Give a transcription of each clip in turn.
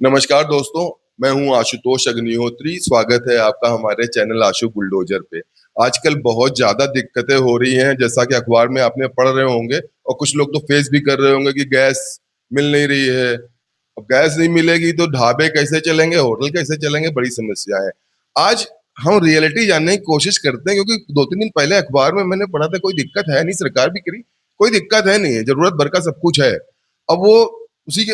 नमस्कार दोस्तों, मैं हूं आशुतोष अग्निहोत्री। स्वागत है आपका हमारे चैनल आशु बुलडोजर पे। आजकल बहुत ज्यादा दिक्कतें हो रही हैं, जैसा कि अखबार में आपने पढ़ रहे होंगे और कुछ लोग तो फेस भी कर रहे होंगे कि गैस मिल नहीं रही है। अब गैस नहीं मिलेगी तो ढाबे कैसे चलेंगे, होटल कैसे चलेंगे, बड़ी समस्या है। आज हम रियलिटी जानने की कोशिश करते हैं, क्योंकि 2-3 दिन पहले अखबार में मैंने पढ़ा था कोई दिक्कत है नहीं, सरकार भी करी, कोई दिक्कत है नहीं है, जरूरत भर का सब कुछ है। अब वो उसी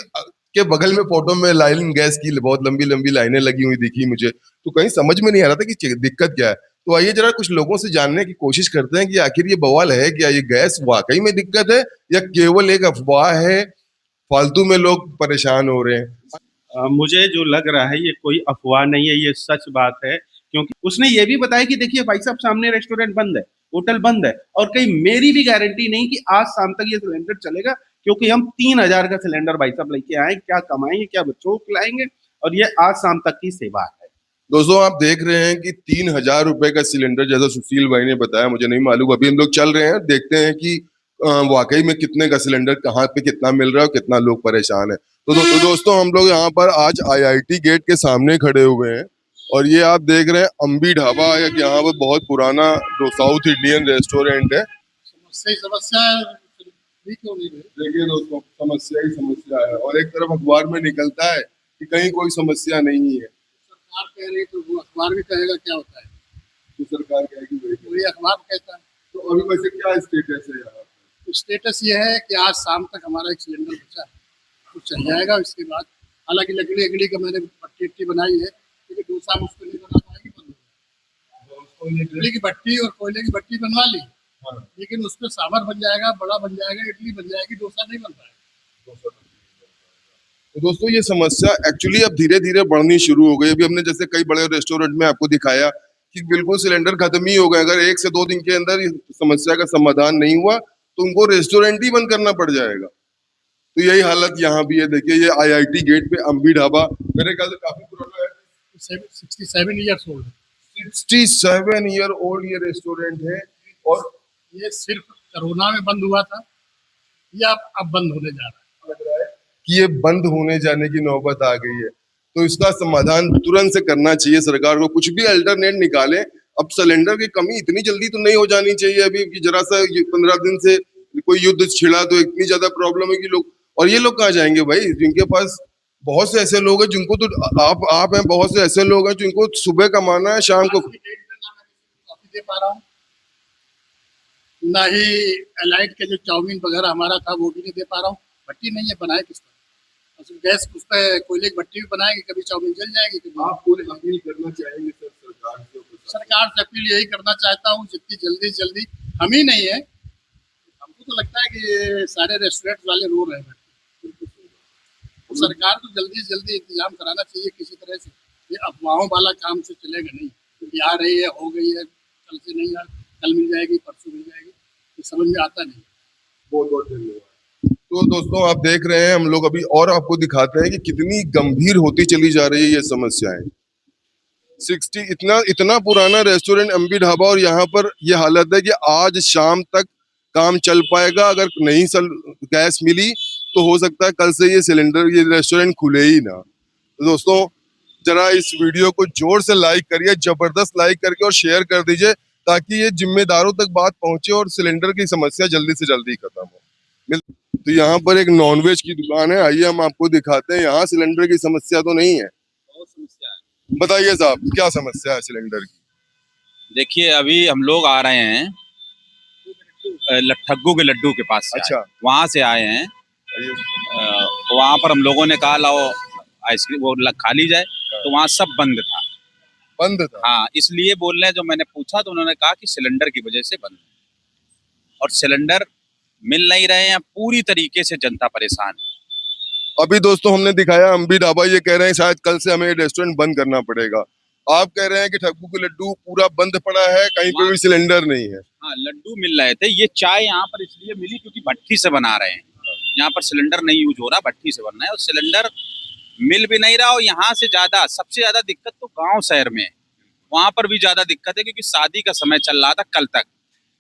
के बगल में फोटो में लाइन गैस की बहुत लंबी लंबी लाइनें लगी हुई दिखी मुझे, तो कहीं समझ में नहीं आ रहा था कि दिक्कत क्या है। तो आइए जरा कुछ लोगों से जानने की कोशिश करते हैं कि आखिर ये बवाल है क्या, ये गैस वाकई में दिक्कत है या केवल एक अफवाह है, फालतू में लोग परेशान हो रहे हैं। मुझे जो लग रहा है ये कोई अफवाह नहीं है, ये सच बात है। क्योंकि उसने ये भी बताया कि देखिए भाई साहब, सामने रेस्टोरेंट बंद है, होटल बंद है, और कहीं मेरी भी गारंटी नहीं कि आज शाम तक ये सिलेंडर चलेगा। क्योंकि हम 3,000 का सिलेंडर भाई साहब लेके आए, क्या कमाएंगे, क्या बच्चों को खिलाएंगे, और ये आज शाम तक की सेवा है। दोस्तों आप देख रहे हैं कि 3,000 रुपए का सिलेंडर, जैसा सुशील भाई ने बताया, मुझे नहीं मालूम, अभी हम लोग चल रहे हैं, देखते हैं कि वाकई में कितने का सिलेंडर कहाँ पे कितना मिल रहा है और कितना लोग परेशान है। तो दोस्तों हम लोग यहाँ पर आज आईआईटी गेट के सामने खड़े हुए हैं और ये आप देख रहे हैं अम्बी ढाबा, एक यहाँ पर बहुत पुराना साउथ इंडियन रेस्टोरेंट है। समस्या क्यों नहीं है? देखिए दोस्तों, समस्या ही समस्या है और एक तरफ अखबार में निकलता है कि कहीं कोई समस्या नहीं है। सरकार कह रही तो वो अखबार भी कहेगा, क्या होता है तो सरकार कहेगी वही अखबार कहता है। तो अभी वैसे क्या स्टेटस है यहाँ? तो स्टेटस ये है कि आज शाम तक हमारा एक सिलेंडर बचा है, तो चल जाएगा। इसके बाद हालांकि लकड़ी अकड़ी का मैंने भट्टी बनाई है, लेकिन डोसा मुझको नहीं बना पाएगी, बंद हो जाएगा। इडली की भट्टी और कोयले की भट्टी बनवा ली, लेकिन उसमें सांभर बन जाएगा, बड़ा बन जाएगा, इडली बन जाएगी, डोसा नहीं बन पाएगा। तो दोस्तों ये समस्या एक्चुअली अब धीरे धीरे बढ़नी शुरू हो गई। अभी हमने जैसे कई बड़े रेस्टोरेंट में आपको दिखाया कि बिल्कुल सिलेंडर खत्म ही हो गए, अगर 1 से 2 दिन के अंदर इस समस्या का समाधान नहीं हुआ तो उनको रेस्टोरेंट ही बंद करना पड़ जाएगा। तो यही हालत यहाँ भी है। देखिए ये आईआईटी गेट पे अम्बी ढाबा, मेरे ख्याल से काफी पुराना है, 67 ईयर्स ओल्ड, 67 ईयर ओल्ड ये रेस्टोरेंट है। और ये सिर्फ कोरोना में बंद हुआ था, या अब बंद होने जा रहा है कि ये बंद होने जाने की नौबत आ गई है। तो इसका समाधान तुरंत से करना चाहिए सरकार को, कुछ भी अल्टरनेट निकाले। अब सिलेंडर की कमी इतनी जल्दी तो नहीं हो जानी चाहिए अभी कि जरा सा 15 दिन से कोई युद्ध छिड़ा तो इतनी ज्यादा प्रॉब्लम है कि लोग, और ये लोग कहाँ जाएंगे भाई, जिनके पास बहुत से ऐसे लोग हैं जिनको तो आप हैं, बहुत से ऐसे लोग हैं जिनको सुबह कमाना है, शाम को दे पा रहा हूँ, ना ही एलाइट के जो चाउमीन वगैरह हमारा था वो भी नहीं दे पा रहा हूँ। भट्टी नहीं है, बनाए किस पर? गैस उस पर कोयले की भट्टी भी बनाएगी, कभी चाउमीन जल जाएगी। कभी आप पूरी अपील करना चाहेंगे सर सरकार से? सरकार से अपील यही करना चाहता हूँ, जितनी जल्दी से जल्दी, हम ही नहीं है, हमको तो लगता है कि ये सारे रेस्टोरेंट वाले रो रहे हैं, तो सरकार को जल्दी से जल्दी इंतजाम कराना चाहिए किसी तरह से। ये अफवाहों वाला काम से चलेगा नहीं कि आ रही है, हो गई है, कल से नहीं, कल मिल जाएगी, परसों मिल जाएगी, ये समझ में आता नहीं। बहुत बहुत धन्यवाद। तो दोस्तों आप देख रहे हैं, हम लोग अभी और आपको दिखाते हैं कि कितनी गंभीर होती चली जा रही है ये समस्याएं। 60 इतना पुराना रेस्टोरेंट अम्बी ढाबा, और यहाँ पर ये हालत है कि आज शाम तक काम चल पाएगा। अगर नहीं गैस मिली तो हो सकता है कल से ये रेस्टोरेंट खुले ही ना। तो दोस्तों जरा इस वीडियो को जोर से लाइक करिए, जबरदस्त लाइक करके, और शेयर कर दीजिए ताकि ये जिम्मेदारों तक बात पहुंचे और सिलेंडर की समस्या जल्दी से जल्दी खत्म हो। तो यहाँ पर एक नॉनवेज की दुकान है, आइए हम आपको दिखाते हैं। यहाँ सिलेंडर की समस्या तो नहीं है? बहुत समस्या है। बताइए साहब, क्या समस्या है सिलेंडर की? देखिए अभी हम लोग आ रहे हैं ठग्गू के लड्डू के पास से। अच्छा, वहां से आए हैं। वहां पर हम लोगों ने कहा लाओ आइसक्रीम वो खा ली जाए, तो वहाँ सब बंद था। बंद था? हाँ, इसलिए बोल रहे हैं। जो मैंने पूछा तो उन्होंने कहा कि सिलेंडर की वजह से बंद है, और सिलेंडर मिल नहीं रहे हैं, पूरी तरीके से जनता परेशान है। अभी दोस्तों हमने दिखाया अम्बी ढाबा, ये कह रहे हैं शायद कल से हमें रेस्टोरेंट बंद करना पड़ेगा। आप कह रहे हैं कि ठग्गू के लड्डू पूरा बंद पड़ा है, कहीं पे भी सिलेंडर नहीं है। हाँ, लड्डू मिल रहे थे। ये चाय यहाँ पर इसलिए मिली क्योंकि भट्टी से बना रहे हैं, यहाँ पर सिलेंडर नहीं यूज हो रहा, भट्टी से बन रहा है, और सिलेंडर मिल भी नहीं रहा। और यहाँ से ज्यादा, सबसे ज्यादा दिक्कत तो गांव शहर में, वहां पर भी ज्यादा दिक्कत है क्योंकि शादी का समय चल रहा था कल तक।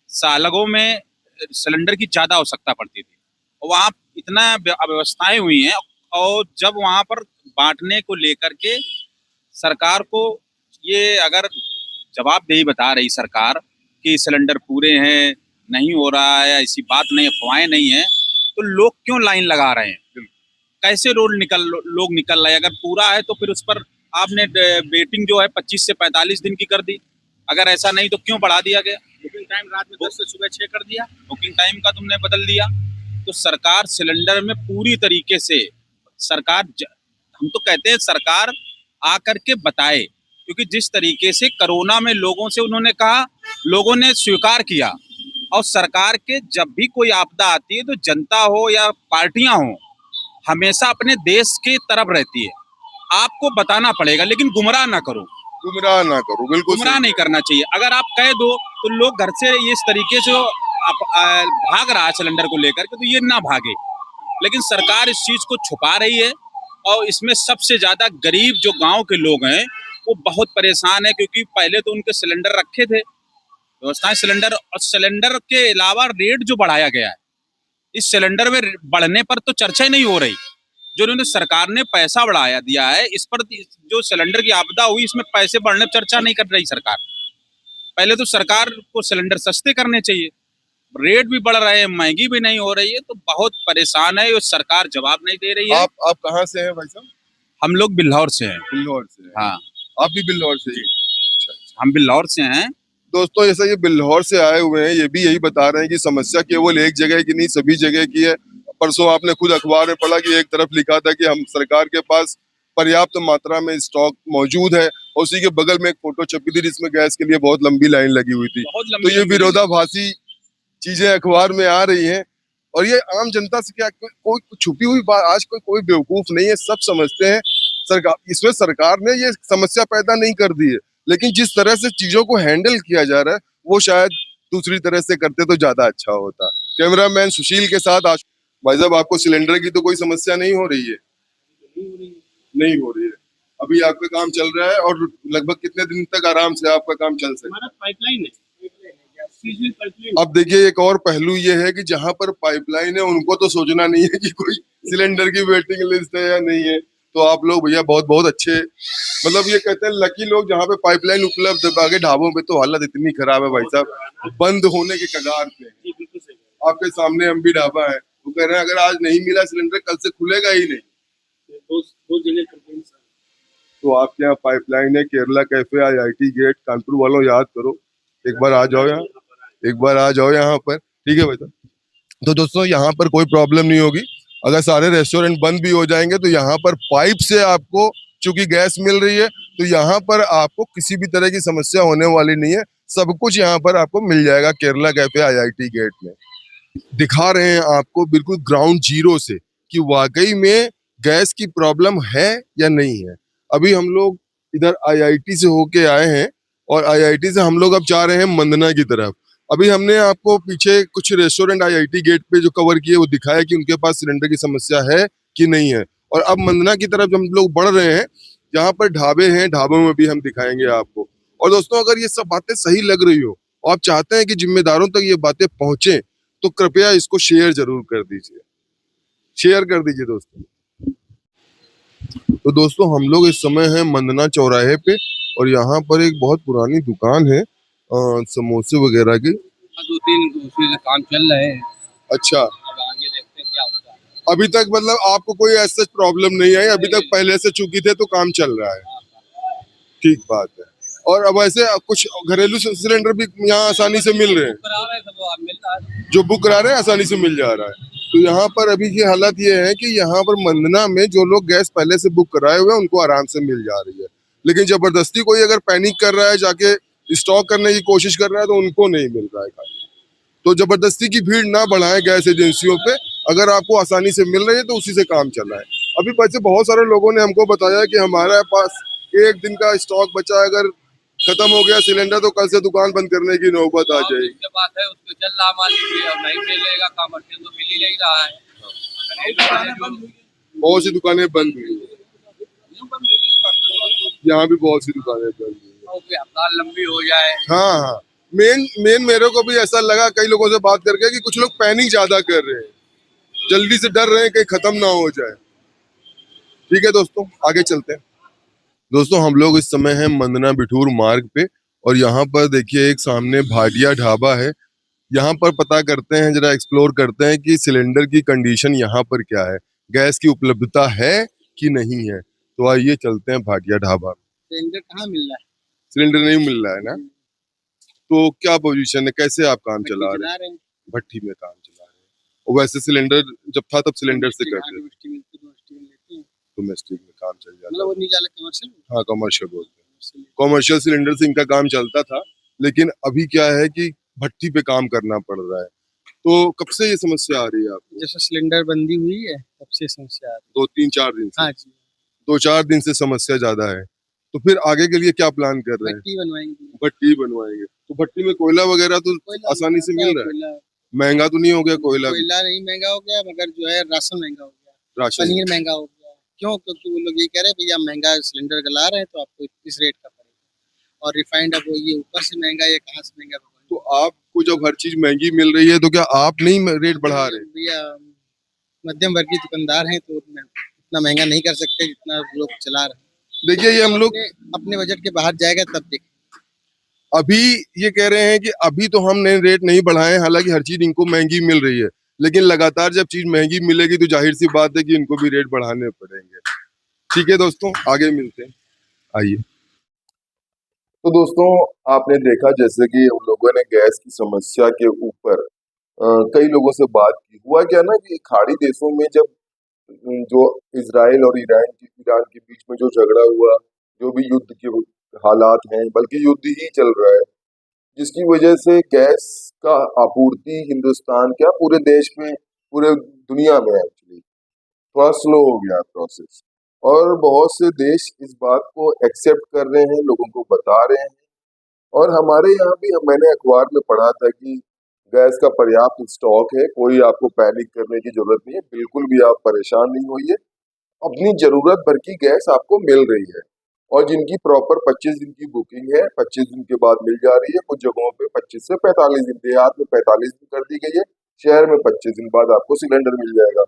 सालगों में सिलेंडर की ज्यादा आवश्यकता पड़ती थी, और वहाँ इतना अव्यवस्थाएं हुई हैं, और जब वहां पर बांटने को लेकर के सरकार को ये अगर जवाबदेही बता रही सरकार कि सिलेंडर पूरे हैं, नहीं हो रहा है, ऐसी बात नहीं, अफवाहें नहीं है, तो लोग क्यों लाइन लगा रहे हैं? कैसे लोग निकल रहे हैं? अगर पूरा है तो फिर उस पर आपने वेटिंग जो है 25 से 45 दिन की कर दी। अगर ऐसा नहीं तो क्यों बढ़ा दिया गया? बुकिंग टाइम रात में 10 से सुबह 6 कर दिया, बुकिंग टाइम का तुमने बदल दिया। तो सरकार सिलेंडर में पूरी तरीके से हम तो कहते हैं सरकार आकर के बताए, क्योंकि जिस तरीके से कोरोना में लोगों से उन्होंने कहा, लोगों ने स्वीकार किया। और सरकार के जब भी कोई आपदा आती है तो जनता हो या पार्टियां हो, हमेशा अपने देश की तरफ रहती है। आपको बताना पड़ेगा, लेकिन गुमराह ना करो, बिल्कुल गुमराह नहीं करना चाहिए। अगर आप कह दो तो लोग घर से इस तरीके से भाग रहा है सिलेंडर को लेकर के, तो ये ना भागे। लेकिन सरकार इस चीज को छुपा रही है, और इसमें सबसे ज्यादा गरीब जो गांव के लोग हैं वो बहुत परेशान है, क्योंकि पहले तो उनके सिलेंडर रखे थे व्यवस्थाएं सिलेंडर, और सिलेंडर के अलावा रेट जो बढ़ाया गया है, इस सिलेंडर में बढ़ने पर तो चर्चा ही नहीं हो रही। जो उन्होंने सरकार ने पैसा बढ़ाया दिया है, इस पर जो सिलेंडर की आपदा हुई, इसमें पैसे बढ़ने पर चर्चा नहीं कर रही सरकार। पहले तो सरकार को सिलेंडर सस्ते करने चाहिए, रेट भी बढ़ रहे हैं, महंगी भी नहीं हो रही है, तो बहुत परेशान है। और सरकार जवाब नहीं दे रही है। आप कहाँ से हैं भाई साहब? हम लोग बिल्हौर से हैं। बिल्हौर से? हाँ, आप भी बिल्हौर से? हम बिल्हौर से हैं। दोस्तों, जैसा ये बिल्हौर से आए हुए हैं, ये भी यही बता रहे हैं कि समस्या केवल एक जगह की नहीं, सभी जगह की है। परसों आपने खुद अखबार में पढ़ा कि एक तरफ लिखा था कि हम सरकार के पास पर्याप्त मात्रा में स्टॉक मौजूद है, और उसी के बगल में एक फोटो छपी थी जिसमें गैस के लिए बहुत लंबी लाइन लगी हुई थी। तो ये विरोधाभासी चीजें अखबार में आ रही हैं, और ये आम जनता से क्या कोई छुपी हुई बात, आज कोई बेवकूफ नहीं है, सब समझते हैं। इसमें सरकार ने ये समस्या पैदा नहीं कर दी है, लेकिन जिस तरह से चीजों को हैंडल किया जा रहा है वो शायद दूसरी तरह से करते तो ज्यादा अच्छा होता। कैमरामैन सुशील के साथ भाई साहब, आपको सिलेंडर की तो कोई समस्या नहीं हो रही है? नहीं हो रही है। अभी आपका काम चल रहा है, और लगभग कितने दिन तक आराम से आपका काम चल सकता है? हमारा पाइपलाइन है। अब देखिए, एक और पहलू ये है कि जहां पर पाइपलाइन है उनको तो सोचना नहीं है कि कोई सिलेंडर की वेटिंग लिस्ट है या नहीं है। तो आप लोग भैया बहुत बहुत अच्छे, मतलब ये कहते हैं लकी लोग जहाँ पे पाइपलाइन उपलब्ध है। आगे ढाबों पे तो हालत इतनी खराब है भाई साहब, बंद होने के कगार पे। आपके सामने हम भी ढाबा है, वो कह रहे हैं अगर आज नहीं मिला सिलेंडर, कल से खुलेगा ही नहीं। तो आपके यहाँ पाइपलाइन है, Kerala cafe, IIT gate, Kanpur वालों याद करो, एक बार आ जाओ यहाँ, एक बार आ जाओ यहाँ पर, ठीक है भाई साहब। तो दोस्तों, यहाँ पर कोई प्रॉब्लम नहीं होगी। अगर सारे रेस्टोरेंट बंद भी हो जाएंगे तो यहाँ पर पाइप से आपको चूंकि गैस मिल रही है, तो यहाँ पर आपको किसी भी तरह की समस्या होने वाली नहीं है। सब कुछ यहाँ पर आपको मिल जाएगा केरला कैफे IIT गेट में। दिखा रहे हैं आपको बिल्कुल ग्राउंड जीरो से कि वाकई में गैस की प्रॉब्लम है या नहीं है। अभी हम लोग इधर IIT से होके आए हैं, और IIT से हम लोग अब जा रहे हैं मंदना की तरफ। अभी हमने आपको पीछे कुछ रेस्टोरेंट IIT गेट पे जो कवर किए वो दिखाया कि उनके पास सिलेंडर की समस्या है कि नहीं है। और अब मंदना की तरफ हम लोग बढ़ रहे हैं, जहाँ पर ढाबे हैं, ढाबों में भी हम दिखाएंगे आपको। और दोस्तों, अगर ये सब बातें सही लग रही हो और आप चाहते हैं कि जिम्मेदारों तक ये बातें पहुंचे, तो कृपया इसको शेयर जरूर कर दीजिए, शेयर कर दीजिए दोस्तों। तो दोस्तों, हम लोग इस समय हैं मंदना चौराहे पे, और यहाँ पर एक बहुत पुरानी दुकान है समोसे वगैरह की। 2-3 उसी काम चल रहे हैं। अच्छा, अब आगे देखते हैं क्या होता है। अभी तक मतलब आपको कोई ऐसा प्रॉब्लम नहीं आई? अभी तक पहले से चुकी थे तो काम चल रहा है, ठीक बात है। और अब ऐसे कुछ घरेलू सिलेंडर भी यहाँ आसानी से मिल रहे हैं, जो बुक करा रहे हैं आसानी से मिल जा रहा है। तो यहाँ पर अभी की हालत ये है कि यहाँ पर मंदना में जो लोग गैस पहले से बुक कराए हुए हैं उनको आराम से मिल जा रही है, लेकिन जबरदस्ती कोई अगर पैनिक कर रहा है, जाके स्टॉक करने की कोशिश कर रहा है, तो उनको नहीं मिल रहा है खाली। तो जबरदस्ती की भीड़ ना बढ़ाएं गैस एजेंसियों पे, अगर आपको आसानी से मिल रही है तो उसी से काम चल रहा है। अभी वैसे बहुत सारे लोगों ने हमको बताया कि हमारे पास 1 दिन का स्टॉक बचा है, अगर खत्म हो गया सिलेंडर तो कल से दुकान बंद करने की नौबत आ जाएगी। उसके बात है, उसको चल रहा मान लीजिए, अब नहीं मिलेगा, कमर्शियल तो मिल ही नहीं रहा है। बहुत सी दुकानें बंद हुई, यहाँ भी बहुत सी दुकानें बंद हुई। हड़ताल लंबी हो जाए। हाँ, मेन मेरे को भी ऐसा लगा कई लोगों से बात करके कि कुछ लोग पैनिक ज्यादा कर रहे हैं, जल्दी से डर रहे हैं कहीं खत्म ना हो जाए। ठीक है दोस्तों, आगे चलते हैं। दोस्तों हम लोग इस समय हैं मंदना बिठूर मार्ग पे और यहाँ पर देखिए एक सामने भाटिया ढाबा है। यहाँ पर पता करते हैं, जरा एक्सप्लोर करते हैं कि सिलेंडर की कंडीशन यहाँ पर क्या है, गैस की उपलब्धता है कि नहीं है। तो आइए चलते हैं भाटिया ढाबा। सिलेंडर कहाँ मिल रहा है? सिलेंडर नहीं मिल रहा है ना, तो क्या पोजीशन है, कैसे आप काम चला रहे हैं? भट्टी में काम चला रहे हैं। और वैसे सिलेंडर जब था तब सिलेंडर से करते थे, डोमेस्टिक में काम चल जाता मतलब वो नहीं जाले कमर्शियल। हाँ कमर्शियल बोलते हैं, कमर्शियल सिलेंडर से इनका काम चलता था। लेकिन अभी क्या है कि भट्टी पे काम करना पड़ रहा है। तो कब से ये समस्या आ रही है आपको? जैसे सिलेंडर बंदी हुई है तब से समस्या आ रही 2-3-4 दिन से? है। हाँ जी, 2-4 दिन से समस्या ज्यादा है। तो फिर आगे के लिए क्या प्लान कर रहे हैं? भट्टी बनवाएंगे। भट्टी बनवाएंगे। तो भट्टी में कोयला वगैरह तो आसानी से मिल रहा है? महंगा तो नहीं हो गया कोयला? कोयला नहीं महंगा हो गया, मगर जो है राशन महंगा हो गया, राशन पनीर महंगा हो गया। क्यों? क्योंकि वो लोग ये कह रहे हैं भैया महंगा सिलेंडर गला रहे हैं तो आपको इस रेट का पड़ेगा, और रिफाइंड अब वो ये ऊपर से महंगा, ये कहाँ से महंगा? तो आपको जब हर चीज महंगी मिल रही है तो क्या आप नहीं रेट बढ़ा रहे? भैया मध्यम वर्गीय दुकानदार हैं तो इतना महंगा नहीं कर सकते जितना लोग चला रहे हैं। देखिए ये हम लोग अपने बजट के बाहर जाएगा तब देखें। अभी ये कह रहे हैं कि अभी तो हमने रेट नहीं बढ़ाए, हालांकि हर चीज इनको महंगी मिल रही है, लेकिन लगातार जब चीज महंगी मिलेगी तो जाहिर सी बात है कि इनको भी रेट बढ़ाने पड़ेंगे। ठीक है दोस्तों, आगे मिलते हैं, आइए। तो दोस्तों आपने देखा जैसे कि हम लोगों ने गैस की समस्या के ऊपर कई लोगों से बात की। हुआ क्या ना कि खाड़ी देशों में जब जो इजराइल और ईरान के बीच में जो झगड़ा हुआ, जो भी युद्ध के हालात हैं, बल्कि युद्ध ही चल रहा है, जिसकी वजह से गैस का आपूर्ति हिंदुस्तान क्या पूरे देश में, पूरे दुनिया में एक्चुअली थोड़ा स्लो हो गया प्रोसेस। और बहुत से देश इस बात को एक्सेप्ट कर रहे हैं, लोगों को बता रहे हैं। और हमारे यहाँ भी मैंने अखबार में पढ़ा था कि गैस का पर्याप्त स्टॉक है, कोई आपको पैनिक करने की जरूरत नहीं है, बिल्कुल भी आप परेशान नहीं होइए, अपनी जरूरत भर की गैस आपको मिल रही है। और जिनकी प्रॉपर 25 दिन की बुकिंग है, 25 दिन के बाद मिल जा रही है, कुछ जगहों पे 25 से 45 दिन, देहात में 45 दिन कर दी गई है, शहर में 25 दिन बाद आपको सिलेंडर मिल जाएगा।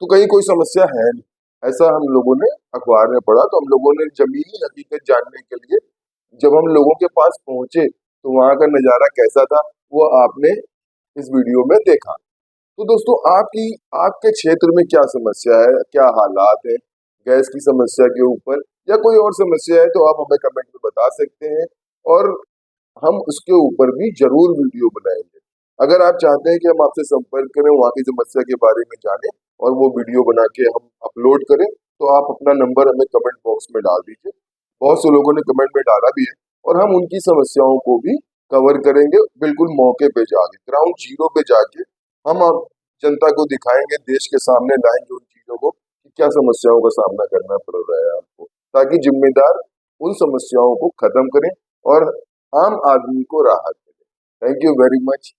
तो कहीं कोई समस्या है नहीं, ऐसा हम लोगों ने अखबार में पढ़ा। तो हम लोगों ने जमीनी हकीकत जानने के लिए जब हम लोगों के पास पहुंचे तो वहां का नजारा कैसा था वो आपने इस वीडियो में देखा। तो दोस्तों आपके क्षेत्र में क्या समस्या है, क्या हालात है गैस की समस्या के ऊपर, या कोई और समस्या है तो आप हमें कमेंट में बता सकते हैं और हम उसके ऊपर भी जरूर वीडियो बनाएंगे। अगर आप चाहते हैं कि हम आपसे संपर्क करें, वहाँ की समस्या के बारे में जानें और वो वीडियो बना के हम अपलोड करें, तो आप अपना नंबर हमें कमेंट बॉक्स में डाल दीजिए। बहुत से लोगों ने कमेंट में डाला भी है और हम उनकी समस्याओं को भी कवर करेंगे, बिल्कुल मौके पे जाके, ग्राउंड जीरो पे जाके हम आप जनता को दिखाएंगे, देश के सामने लाएंगे उन चीजों को कि क्या समस्याओं का सामना करना पड़ रहा है आपको, ताकि जिम्मेदार उन समस्याओं को खत्म करें और आम आदमी को राहत मिले। Thank you very much.